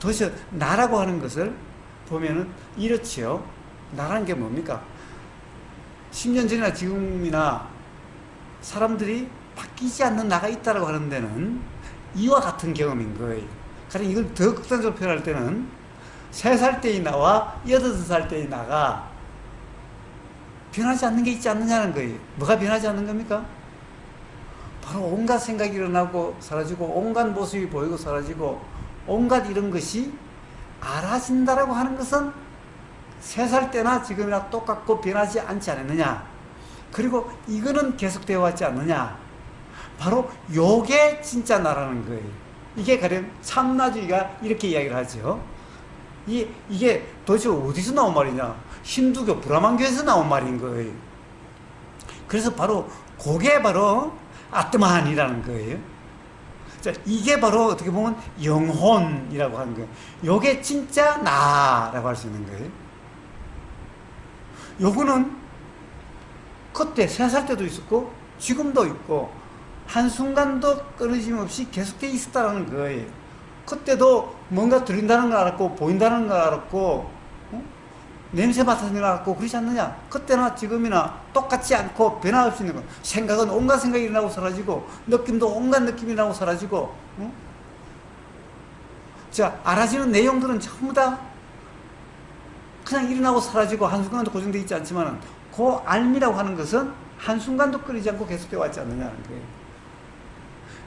도대체 나라고 하는 것을 보면은 이렇지요. 나라는 게 뭡니까? 10년 전이나 지금이나 사람들이 바뀌지 않는 나가 있다라고 하는 데는 이와 같은 경험인 거예요. 가령 이걸 더 극단적으로 표현할 때는 3살 때의 나와 8살 때의 나가 변하지 않는 게 있지 않느냐는 거예요. 뭐가 변하지 않는 겁니까? 바로 온갖 생각이 일어나고 사라지고 온갖 모습이 보이고 사라지고 온갖 이런 것이 알아진다라고 하는 것은 3살 때나 지금이나 똑같고 변하지 않지 않았느냐. 그리고 이거는 계속되어 왔지 않느냐. 바로 요게 진짜 나라는 거예요. 이게 가령 참나주의가 이렇게 이야기를 하죠. 이게 도대체 어디서 나온 말이냐. 힌두교 브라만교에서 나온 말인 거예요. 그래서 바로 그게 바로 아트만이라는 거예요. 자, 이게 바로 어떻게 보면 영혼이라고 하는 거예요. 요게 진짜 나라고 할 수 있는 거예요. 요거는 그때 3살 때도 있었고 지금도 있고 한순간도 끊어짐 없이 계속되어 있었다는 거예요. 그때도 뭔가 들린다는 걸 알았고 보인다는 걸 알았고 냄새 맡아서 알았고 그러지 않느냐. 그때나 지금이나 똑같지 않고 변화 없이 있는 거. 생각은 온갖 생각이 일어나고 사라지고 느낌도 온갖 느낌이 나고 사라지고 자, 알아지는 내용들은 전부 다 그냥 일어나고 사라지고 한순간도 고정되어 있지 않지만 그 알미라고 하는 것은 한순간도 끊이지 않고 계속되어 왔지 않느냐는 거예요.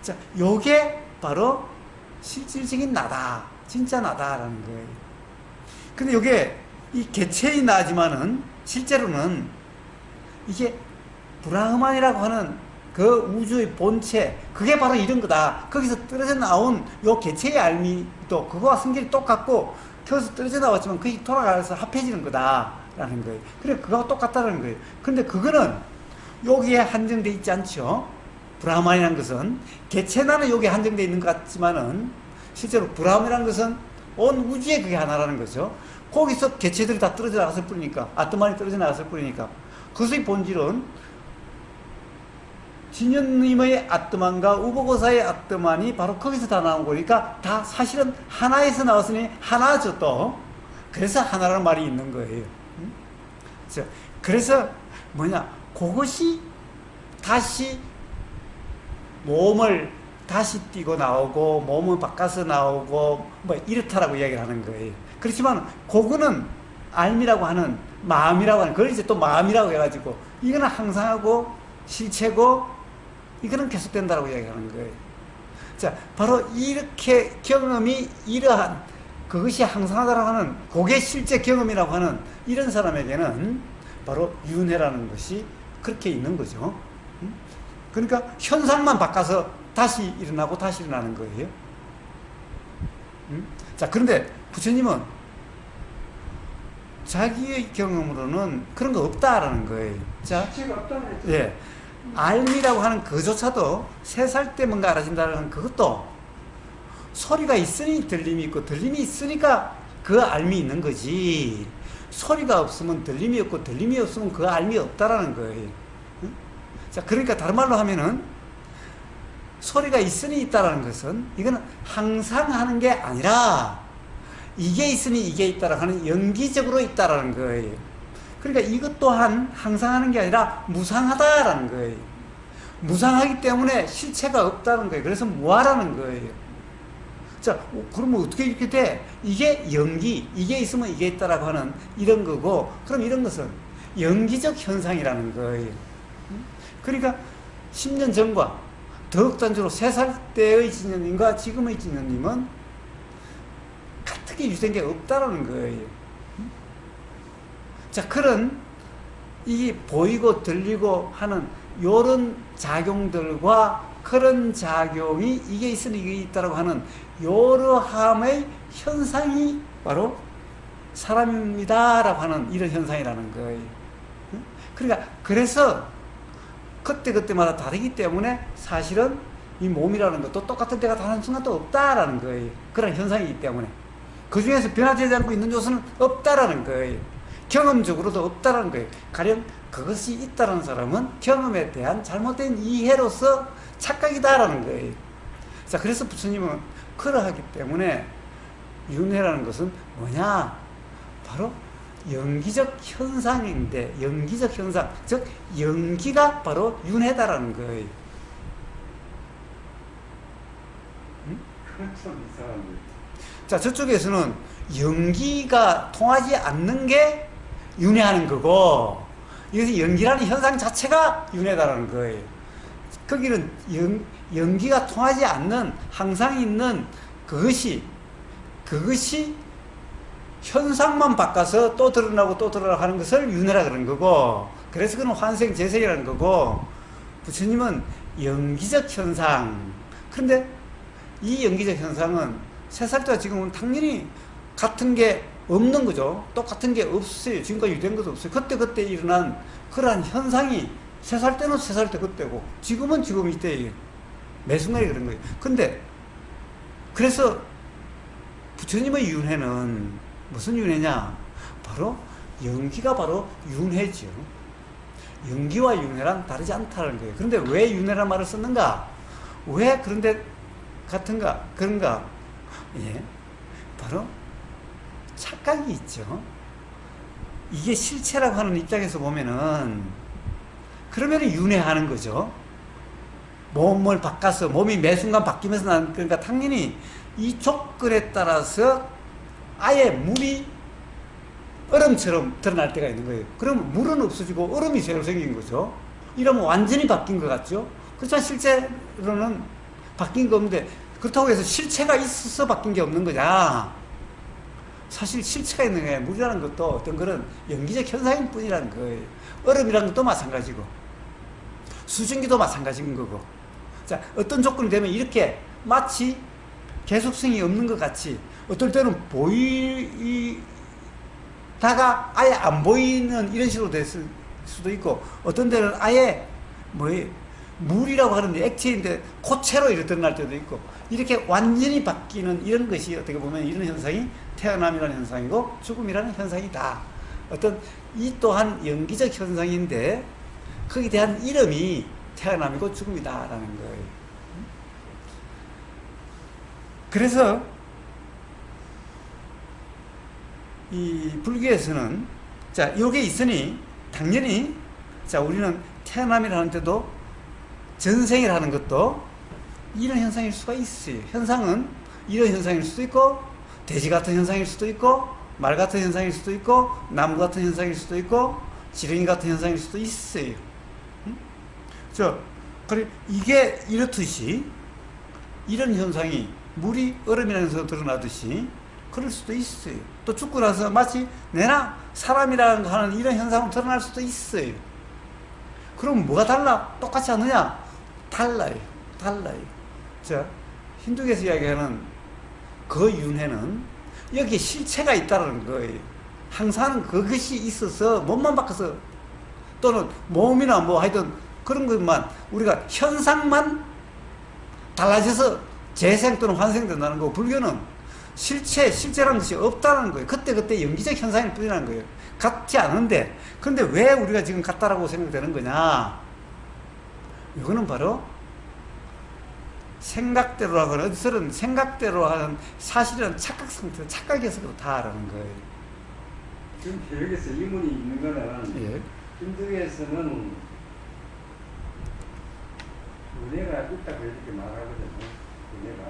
자, 요게 바로 실질적인 나다. 진짜 나다라는 거예요. 근데 요게 이 개체의 나지만은 실제로는 이게 브라흐만이라고 하는 그 우주의 본체, 그게 바로 이런 거다. 거기서 떨어져 나온 요 개체의 알미도 그거와 성질이 똑같고 거기서 떨어져 나왔지만 그게 돌아가서 합해지는 거다라는 거예요. 그래, 그거와 똑같다는 거예요. 근데 그거는 여기에 한정되어 있지 않죠. 브라흐만이라는 것은 개체나는 여기에 한정되어 있는 것 같지만은 실제로 브라흐만이라는 것은 온 우주에 그게 하나라는 거죠. 거기서 개체들이 다 떨어져 나갔을 뿐이니까, 아트만이 떨어져 나갔을 뿐이니까, 그것의 본질은 진현님의 아트만과 우보고사의 아트만이 바로 거기서 다 나온 거니까 다 사실은 하나에서 나왔으니 하나죠 또. 그래서 하나라는 말이 있는 거예요. 그래서 뭐냐, 그것이 다시 몸을 다시 뛰고 나오고 몸을 바꿔서 나오고 뭐 이렇다라고 이야기를 하는 거예요. 그렇지만 그거는 알미라고 하는, 마음이라고 하는, 그걸 이제 또 마음이라고 해가지고 이거는 항상하고 실체고 이거는 계속된다라고 이야기하는 거예요. 자, 바로 이렇게 경험이 이러한 그것이 항상하다라고 하는, 그게 실제 경험이라고 하는 이런 사람에게는 바로 윤회라는 것이 그렇게 있는 거죠. 그러니까 현상만 바꿔서 다시 일어나고 다시 일어나는 거예요. 자, 그런데 부처님은 자기의 경험으로는 그런 거 없다라는 거예요. 자, 예, 알미라고 하는 그조차도 3살 때 뭔가 알아진다는 그것도 소리가 있으니 들림이 있고 들림이 있으니까 그 알미 있는 거지. 소리가 없으면 들림이 없고 들림이 없으면 그 알미 없다라는 거예요. 자, 그러니까 다른 말로 하면은 소리가 있으니 있다라는 것은 이거는 항상 하는 게 아니라 이게 있으니 이게 있다라고 하는 연기적으로 있다라는 거예요. 그러니까 이것 또한 항상 하는 게 아니라 무상하다라는 거예요. 무상하기 때문에 실체가 없다는 거예요. 그래서 무하라는 거예요. 자, 그러면 어떻게 이렇게 돼? 이게 연기, 이게 있으면 이게 있다라고 하는 이런 거고, 그럼 이런 것은 연기적 현상이라는 거예요. 그러니까 10년 전과 더욱단적으로 3살 때의 진현님과 지금의 진현님은 같게 유생된 게 없다라는 거예요. 자, 그런 이 보이고 들리고 하는 요런 작용들과 그런 작용이 이게 있으니 이게 있다라고 하는 여러함의 현상이 바로 사람입니다라고 하는 이런 현상이라는 거예요. 그러니까 그래서 그때그때마다 다르기 때문에 사실은 이 몸이라는 것도 똑같은 때가 단 한순간도 없다라는 거예요. 그런 현상이기 때문에 그 중에서 변화되지 않고 있는 요소는 없다라는 거예요. 경험적으로도 없다라는 거예요. 가령 그것이 있다는 사람은 경험에 대한 잘못된 이해로서 착각이다라는 거예요. 자, 그래서 부처님은 그러하기 때문에 윤회라는 것은 뭐냐? 바로 연기적 현상인데, 연기적 현상, 즉 연기가 바로 윤회다라는 거예요. 응? 그건 참 이상한데. 자, 저쪽에서는 연기가 통하지 않는 게 윤회하는 거고, 여기서 연기라는 현상 자체가 윤회다라는 거예요. 거기는 연기가 통하지 않는 항상 있는 그것이 현상만 바꿔서 또 드러나고 또 드러나고 하는 것을 윤회라 그러는 거고, 그래서 그건 환생 재생이라는 거고, 부처님은 연기적 현상. 그런데 이 연기적 현상은 세 살 때와 지금은 당연히 같은 게 없는 거죠. 똑같은 게 없어요. 지금까지 유대한 것도 없어요. 그때 일어난 그러한 현상이 세 살 때는 세 살 때 그때고, 지금은 지금 이때예요. 매 순간이 그런 거예요. 근데 그래서 부처님의 윤회는 무슨 윤회냐? 바로 연기가 바로 윤회죠. 연기와 윤회랑 다르지 않다는 거예요. 그런데 왜 윤회란 말을 썼는가? 왜 그런데 같은가? 그런가? 예, 바로 착각이 있죠. 이게 실체라고 하는 입장에서 보면은 그러면은 윤회하는 거죠. 몸을 바꿔서 몸이 매 순간 바뀌면서 나는, 그러니까 당연히 이 조건에 따라서 아예 물이 얼음처럼 드러날 때가 있는 거예요. 그럼 물은 없어지고 얼음이 새로 생긴 거죠. 이러면 완전히 바뀐 것 같죠. 그렇지만 실제로는 바뀐 거 없는데, 그렇다고 해서 실체가 있어서 바뀐 게 없는 거냐? 사실 실체가 있는 게, 물이라는 것도 어떤 그런 연기적 현상일 뿐이라는 거예요. 얼음이라는 것도 마찬가지고, 수증기도 마찬가지인 거고. 자, 어떤 조건이 되면 이렇게 마치 계속성이 없는 것 같이, 어떨 때는 보이다가 아예 안 보이는 이런 식으로 됐을 수도 있고, 어떤 때는 아예 물이라고 하는 액체인데 고체로 이렇게 드러날 때도 있고, 이렇게 완전히 바뀌는 이런 것이 어떻게 보면 이런 현상이 태어남이라는 현상이고 죽음이라는 현상이다. 어떤 이 또한 연기적 현상인데 거기에 대한 이름이 태어남이고 죽음이다라는 거예요. 그래서 이 불교에서는, 자, 요게 있으니 당연히, 자, 우리는 태어남이라는 때도 전생이라는 것도 이런 현상일 수가 있어요. 현상은 이런 현상일 수도 있고, 돼지 같은 현상일 수도 있고, 말 같은 현상일 수도 있고, 나무 같은 현상일 수도 있고, 지렁이 같은 현상일 수도 있어요. 그래, 이게 이렇듯이, 이런 현상이 물이 얼음이라는 데서 드러나듯이 그럴 수도 있어요. 또 죽고 나서 마치 내나 사람이라는 하는 이런 현상으로 드러날 수도 있어요. 그럼 뭐가 달라? 똑같지 않느냐? 달라요. 자, 힌두교에서 이야기하는 그 윤회는 여기에 실체가 있다는 거예요. 항상 그것이 있어서 몸만 바꿔서, 또는 몸이나 뭐 하여튼 그런 것만, 우리가 현상만 달라져서 재생 또는 환생된다는 거고, 불교는 실체라는 것이 없다는 거예요. 그때 연기적 현상일 뿐이라는 거예요. 같지 않은데, 그런데 왜 우리가 지금 같다라고 생각되는 거냐? 이거는 바로 생각대로 하거나 어디서는 생각대로 하는 사실은 착각 상태, 착각에서 그렇다라는 거예요. 지금 여기서 의문이 있는 거는, 예. 힌두교에서는 은혜가 있다고 이렇게 말하거든요. 은혜가.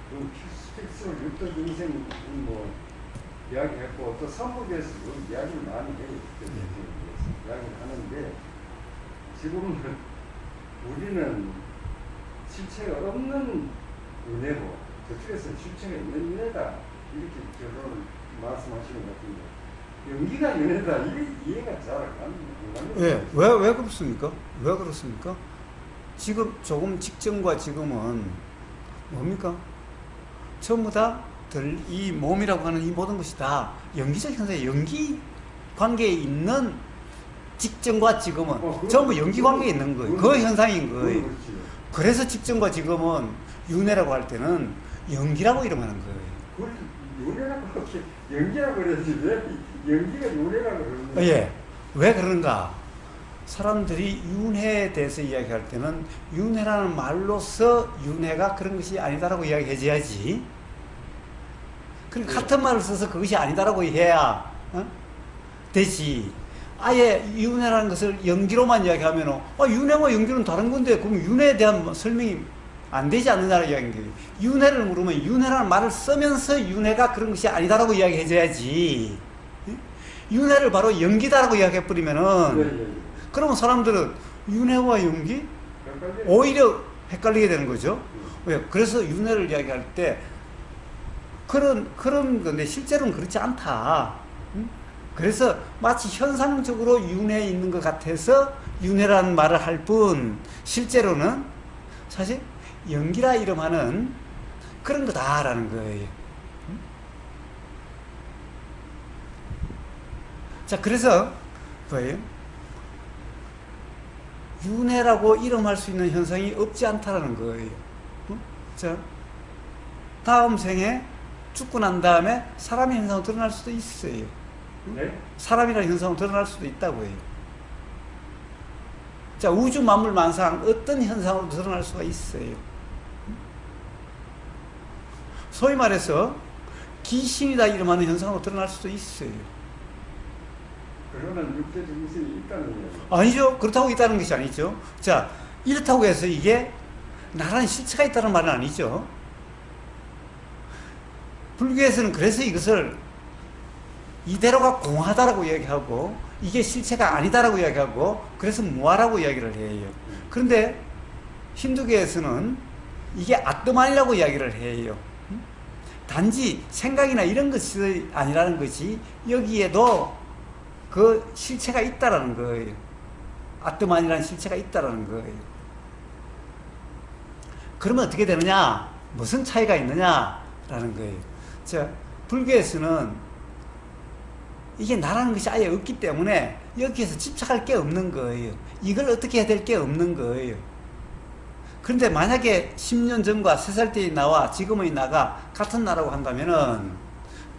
그럼 필수로 육도 중생 뭐 이야기했고, 또 삼부교에서도 이야기를 많이 해요. 이야기를 하는데, 지금은 우리는 실체가 없는 은혜고, 저쪽에서는 실체가 있는 은혜다, 이렇게 결론을 말씀하시는 것 같은데, 연기가 은혜다, 이게 이해가 잘 안 갑니다. 예, 왜 그렇습니까? 왜 그렇습니까? 지금 조금 직전과 지금은 뭡니까? 전부 다 이 몸이라고 하는 이 모든 것이 다 연기적 현상에, 연기 관계에 있는 직전과 지금은 전부 연기 관계에 있는 거예요. 그 현상인 거예요. 그래서 직전과 지금은 윤회라고 할 때는 연기라고 이름하는 거예요. 그걸 윤회라고 그렇게 연기라고 그래야지 왜 연기가 윤회라고 그러는 거예요? 예. 왜 그런가? 사람들이 윤회에 대해서 이야기할 때는 윤회라는 말로서 윤회가 그런 것이 아니다라고 이야기해줘야지. 그러니까 네. 같은 말을 써서 그것이 아니다라고 해야 되지. 아예 윤회라는 것을 연기로만 이야기하면 윤회와 연기는 다른 건데 그럼 윤회에 대한 설명이 안 되지 않느냐는 이야기인 거예요. 윤회를 물으면 윤회라는 말을 쓰면서 윤회가 그런 것이 아니다라고 이야기해줘야지. 윤회를 바로 연기다라고 이야기해버리면은 예, 예, 예. 그러면 사람들은 윤회와 연기 헷갈려요. 오히려 헷갈리게 되는 거죠. 왜? 그래서 윤회를 이야기할 때 그런 건데 실제로는 그렇지 않다. 응? 그래서 마치 현상적으로 윤회에 있는 것 같아서 윤회라는 말을 할 뿐 실제로는 사실 연기라 이름하는 그런 거다라는 거예요. 응? 자, 그래서 뭐예요? 윤회라고 이름할 수 있는 현상이 없지 않다라는 거예요. 응? 자, 다음 생에 죽고 난 다음에 사람의 현상으로 드러날 수도 있어요. 네? 사람이라는 현상으로 드러날 수도 있다고 해요. 자, 우주 만물 만상 어떤 현상으로 드러날 수가 있어요. 소위 말해서 귀신이다 이름하는 현상으로 드러날 수도 있어요. 그러면 육체 정신이 있다는 얘기예요. 아니죠. 그렇다고 있다는 것이 아니죠. 자, 이렇다고 해서 이게 나라는 실체가 있다는 말은 아니죠. 불교에서는 그래서 이것을 이대로가 공하다라고 이야기하고 이게 실체가 아니다라고 이야기하고 그래서 무아라고 이야기를 해요. 그런데 힌두교에서는 이게 아트만이라고 이야기를 해요. 단지 생각이나 이런 것이 아니라는 것이 여기에도 그 실체가 있다라는 거예요. 아트만이라는 실체가 있다라는 거예요. 그러면 어떻게 되느냐? 무슨 차이가 있느냐라는 거예요. 자, 불교에서는 이게 나라는 것이 아예 없기 때문에 여기에서 집착할 게 없는 거예요. 이걸 어떻게 해야 될 게 없는 거예요. 그런데 만약에 10년 전과 3살 때의 나와 지금의 나가 같은 나라고 한다면은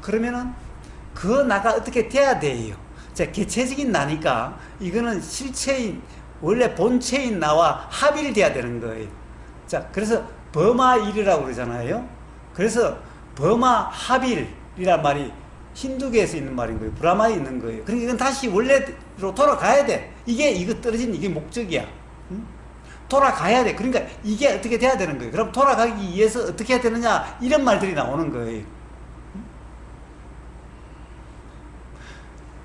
그러면은 그 나가 어떻게 돼야 돼요? 자, 개체적인 나니까 이거는 실체인 원래 본체인 나와 합일이 돼야 되는 거예요. 자, 그래서 범하일이라고 그러잖아요. 그래서 범하합일이란 말이 힌두교에서 있는 말인 거예요. 브라마에 있는 거예요. 그러니까 이건 다시 원래로 돌아가야 돼. 이거 떨어진 이게 목적이야. 응? 돌아가야 돼. 그러니까 이게 어떻게 돼야 되는 거예요. 그럼 돌아가기 위해서 어떻게 해야 되느냐 이런 말들이 나오는 거예요. 응?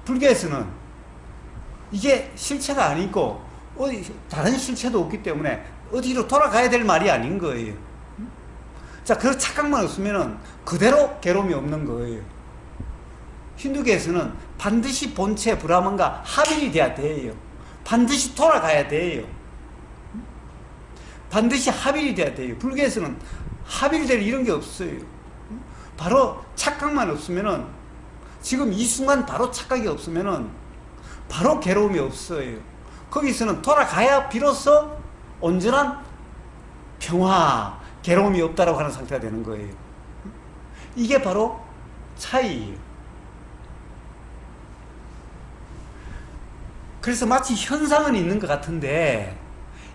불교에서는 이게 실체가 아니고 다른 실체도 없기 때문에 어디로 돌아가야 될 말이 아닌 거예요. 응? 자, 그 착각만 없으면은 그대로 괴로움이 없는 거예요. 힌두교에서는 반드시 본체 브라만과 합일이 돼야 돼요. 반드시 돌아가야 돼요. 반드시 합일이 돼야 돼요. 불교에서는 합일될 이런 게 없어요. 바로 착각만 없으면은 지금 이 순간 바로 착각이 없으면은 바로 괴로움이 없어요. 거기서는 돌아가야 비로소 온전한 평화, 괴로움이 없다라고 하는 상태가 되는 거예요. 이게 바로 차이예요. 그래서 마치 현상은 있는 것 같은데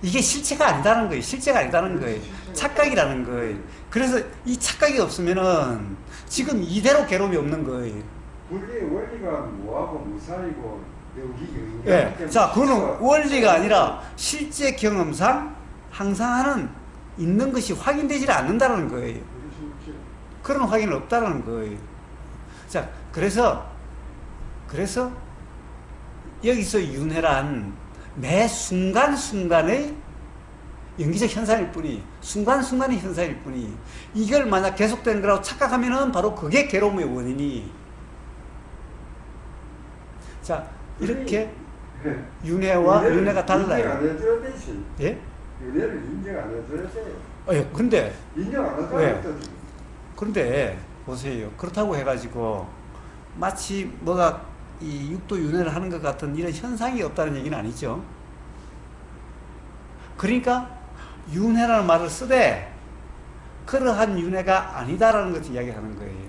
이게 실체가 아니다는 거예요. 실체가 아니다는 거예요. 착각이라는 거예요. 그래서 이 착각이 없으면은 지금 이대로 괴로움이 없는 거예요. 불교의 원리가 뭐하고 무사이고 여기 예. 자, 그거는 원리가 아니라 실제 경험상 항상 하는 있는 것이 확인되지 않는다는 거예요. 그런 확인은 없다는 거예요. 자, 그래서 여기서 윤회란 매 순간순간의 연기적 현상일 뿐이 순간순간의 현상일 뿐이 이걸 만약 계속되는 거라고 착각하면은 바로 그게 괴로움의 원인이. 자, 이렇게 윤회와 윤회가 달라요. 인정 안 해줘야 되지. 예? 윤회를 인정 안 해줘야 돼요. 예, 근데 인정 안 왜? 해줘야 돼. 그런데 보세요. 그렇다고 해가지고 마치 뭐가 이 육도 윤회를 하는 것 같은 이런 현상이 없다는 얘기는 아니죠. 그러니까 윤회라는 말을 쓰되 그러한 윤회가 아니다라는 것을 이야기하는 거예요.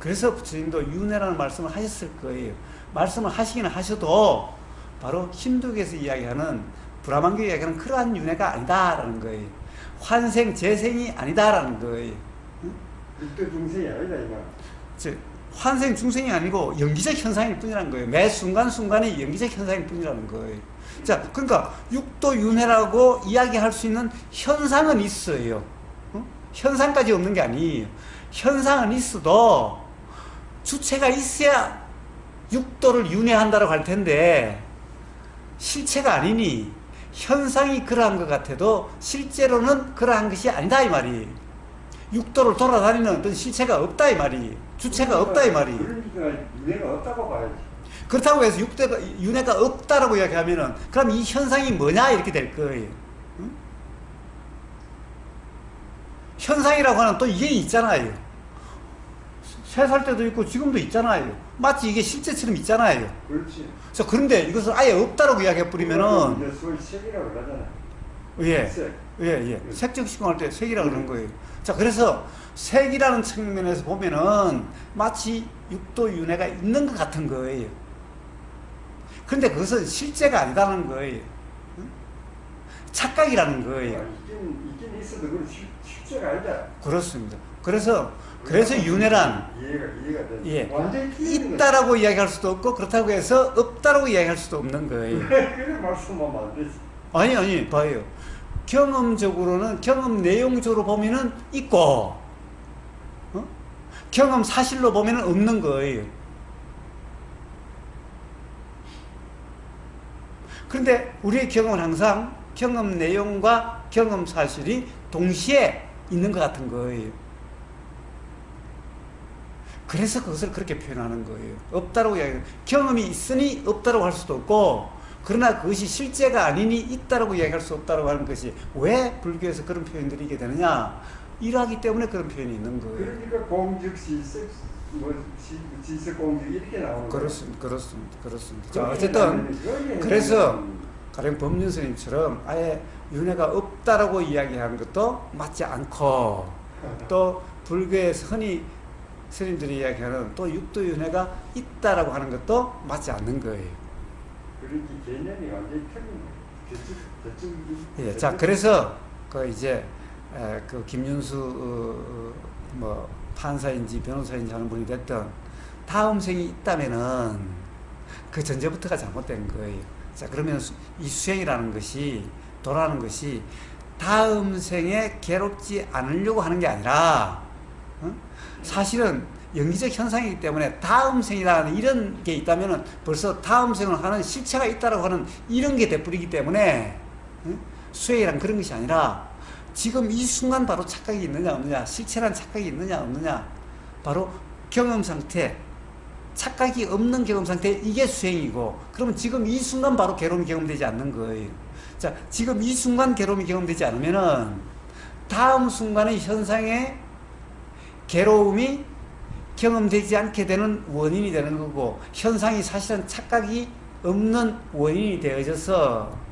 그래서 부처님도 윤회라는 말씀을 하셨을 거예요. 말씀을 하시기는 하셔도 바로 힌두교에서 이야기하는 브라만교 이야기하는 그러한 윤회가 아니다라는 거예요. 환생 재생이 아니다라는 거예요. 육도 중생이 아니다 이거. 즉 환생 중생이 아니고 연기적 현상일 뿐이라는 거예요. 매 순간순간이 연기적 현상일 뿐이라는 거예요. 자, 그러니까 육도 윤회라고 이야기할 수 있는 현상은 있어요. 현상까지 없는 게 아니에요. 현상은 있어도 주체가 있어야 육도를 윤회한다고 할 텐데 실체가 아니니 현상이 그러한 것 같아도 실제로는 그러한 것이 아니다 이 말이에요. 육도를 돌아다니는 어떤 실체가 없다 이 말이에요. 주체가 없다 이 말이에요. 그러니까 윤회가 없다고 봐야지. 그렇다고 해서 윤회가 없다라고 이야기하면은 그럼 이 현상이 뭐냐 이렇게 될 거예요. 응? 현상이라고 하는 또 이게 있잖아요. 3살 때도 있고 지금도 있잖아요. 마치 이게 실제처럼 있잖아요. 그렇지. 그래서 그런데 이것을 아예 없다라고 이야기해 버리면은 이제 소위 색이라고 그러잖아. 예, 색. 예. 색적 시공할 때 색이라고 그러는 거예요. 자, 그래서 색이라는 측면에서 보면은 마치 육도 윤회가 있는 것 같은 거예요. 그런데 그것은 실제가 아니다는 거예요. 응? 착각이라는 거예요. 있긴 있어도 그건 실제가 아니다. 그렇습니다. 그래서 윤회란 이해가 돼. 예, 완전히 틀리는 있다라고 이야기할 수도 없고 그렇다고 해서 없다라고 이야기할 수도 없는 거예요. 그래 말씀하면 안 되지. 아니 봐요. 경험적으로는 경험 내용적으로 보면은 있고 경험 사실로 보면은 없는 거예요. 그런데 우리의 경험은 항상 경험 내용과 경험 사실이 동시에 있는 것 같은 거예요. 그래서 그것을 그렇게 표현하는 거예요. 없다라고 이야기해요. 경험이 있으니 없다라고 할 수도 없고 그러나 그것이 실제가 아니니 있다라고 이야기할 수 없다라고 하는 것이 왜 불교에서 그런 표현들이 있게 되느냐? 이러하기 때문에 그런 표현이 있는 거예요. 그러니까 공적 실색 지색 공적 이렇게 나오는 거예요. 그렇습니다. 자, 어쨌든 그래서 가령 법륜 스님처럼 아예 윤회가 없다라고 이야기하는 것도 맞지 않고 또 불교에서 흔히 스님들이 이야기하는 또 육도 윤회가 있다라고 하는 것도 맞지 않는 거예요. 그러니까 개념이 완전히 틀린 거예요. 예, 자, 그래서 그 이제 그 김윤수 뭐 판사인지 변호사인지 하는 분이 됐던 다음 생이 있다면은 그 전제부터가 잘못된 거예요. 자, 그러면 이 수행이라는 것이 도라는 것이 다음 생에 괴롭지 않으려고 하는 게 아니라 사실은 연기적 현상이기 때문에 다음 생이라는 이런 게 있다면은 벌써 다음 생을 하는 실체가 있다라고 하는 이런 게 돼버리기 때문에 수행이란 그런 것이 아니라 지금 이 순간 바로 착각이 있느냐 없느냐, 실체란 착각이 있느냐 없느냐, 바로 경험 상태, 착각이 없는 경험 상태, 이게 수행이고, 그러면 지금 이 순간 바로 괴로움이 경험되지 않는 거예요. 자, 지금 이 순간 괴로움이 경험되지 않으면은 다음 순간의 현상에 괴로움이 경험되지 않게 되는 원인이 되는 거고, 현상이 사실은 착각이 없는 원인이 되어져서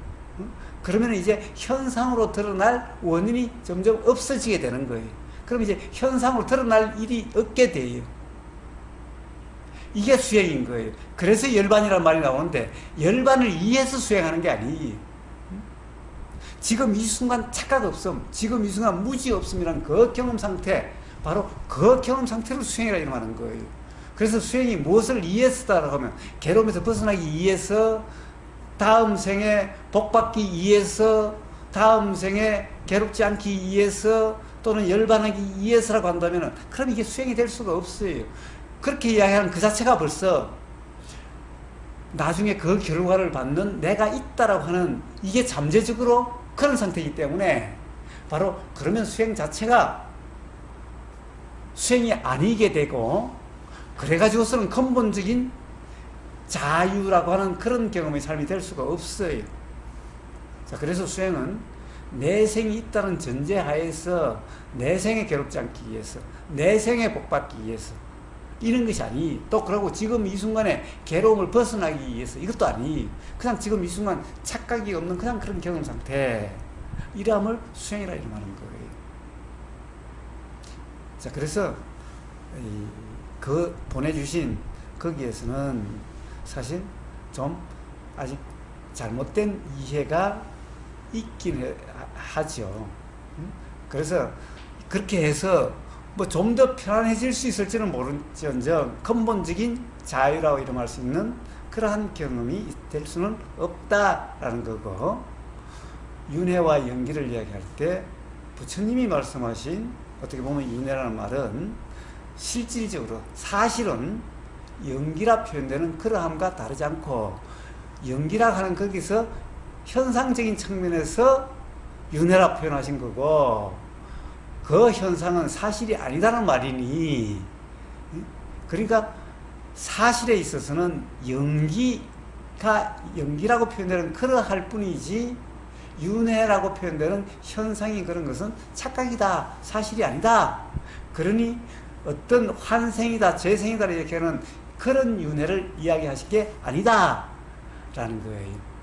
그러면 이제 현상으로 드러날 원인이 점점 없어지게 되는 거예요. 그럼 이제 현상으로 드러날 일이 없게 돼요. 이게 수행인 거예요. 그래서 열반이라는 말이 나오는데 열반을 이해해서 수행하는 게 아니에요. 지금 이 순간 착각 없음, 지금 이 순간 무지 없음이란 그 경험 상태, 바로 그 경험 상태를 수행이라 이름하는 거예요. 그래서 수행이 무엇을 이해해서다라고 하면 괴로움에서 벗어나기 위해서, 다음 생에 복받기 위해서, 다음 생에 괴롭지 않기 위해서, 또는 열반하기 위해서라고 한다면 그럼 이게 수행이 될 수가 없어요. 그렇게 이야기하는 그 자체가 벌써 나중에 그 결과를 받는 내가 있다라고 하는 이게 잠재적으로 그런 상태이기 때문에 바로 그러면 수행 자체가 수행이 아니게 되고, 그래가지고서는 근본적인 자유라고 하는 그런 경험의 삶이 될 수가 없어요. 자, 그래서 수행은 내 생이 있다는 전제하에서 내 생에 괴롭지 않기 위해서, 내 생에 복받기 위해서 이런 것이 아니, 또 그러고 지금 이 순간에 괴로움을 벗어나기 위해서 이것도 아니, 그냥 지금 이 순간 착각이 없는 그냥 그런 경험 상태, 이함을 수행이라 이름하는 거예요. 자, 그래서 그 보내주신 거기에서는 사실 좀 아직 잘못된 이해가 있긴 하죠. 그래서 그렇게 해서 뭐 좀 더 편안해질 수 있을지는 모르지언정 근본적인 자유라고 이름할 수 있는 그러한 경험이 될 수는 없다라는 거고, 윤회와 연기를 이야기할 때 부처님이 말씀하신 어떻게 보면 윤회라는 말은 실질적으로 사실은 연기라 표현되는 그러함과 다르지 않고, 연기라 하는 거기서 현상적인 측면에서 윤회라 표현하신 거고, 그 현상은 사실이 아니다는 말이니, 그러니까 사실에 있어서는 연기라고 표현되는 그러할 뿐이지, 윤회라고 표현되는 현상이 그런 것은 착각이다, 사실이 아니다. 그러니 어떤 환생이다, 재생이다 이렇게 하는 그런 윤회를 이야기하실 게 아니다 라는 거예요.